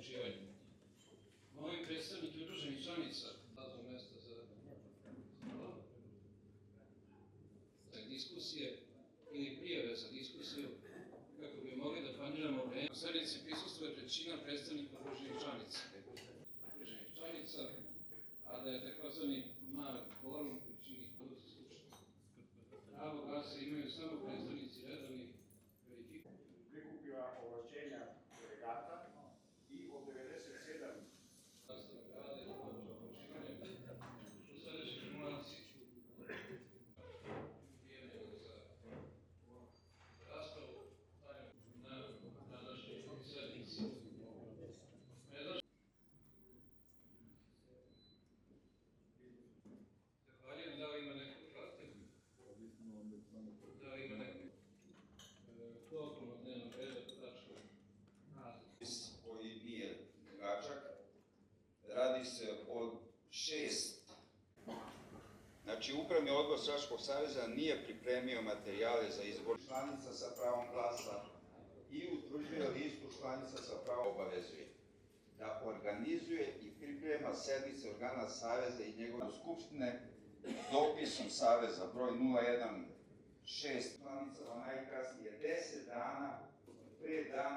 odlučivanje. Moji predstavniki udruženih članica dadu mesta za diskusije ili prijave za diskusiju, kako bi mogli da planiramo vreme. Na sednici prisustuje trećina predstavnika udruženih članica, a da je takozvani mali kvorum koji čini kodu za skupštinu. Pravo glasa imaju samo predstavnici redovnih verifikacija. Prikupila ovlašćenja delegata i od 97 nastavak rada i odlučivanje u sledećoj formulaciji prijavljeno za raspravu na današnjoj sednici. Zahvaljujem, da li ima neko protiv? Da li ima neko dopunu dnevnog reda po tačku razloga? Koji nije dugačak, radi se o 6. Znači, Upravni odbor Srpskog saveza nije pripremio materijale za izbor članica sa pravom glasa i utvrđuje listu članica sa pravom obavezuje da organizuje i priprema sednice organa Saveza i njegove skupštine dopisom Saveza broj 016 članica najkasnije 10 dana pre dana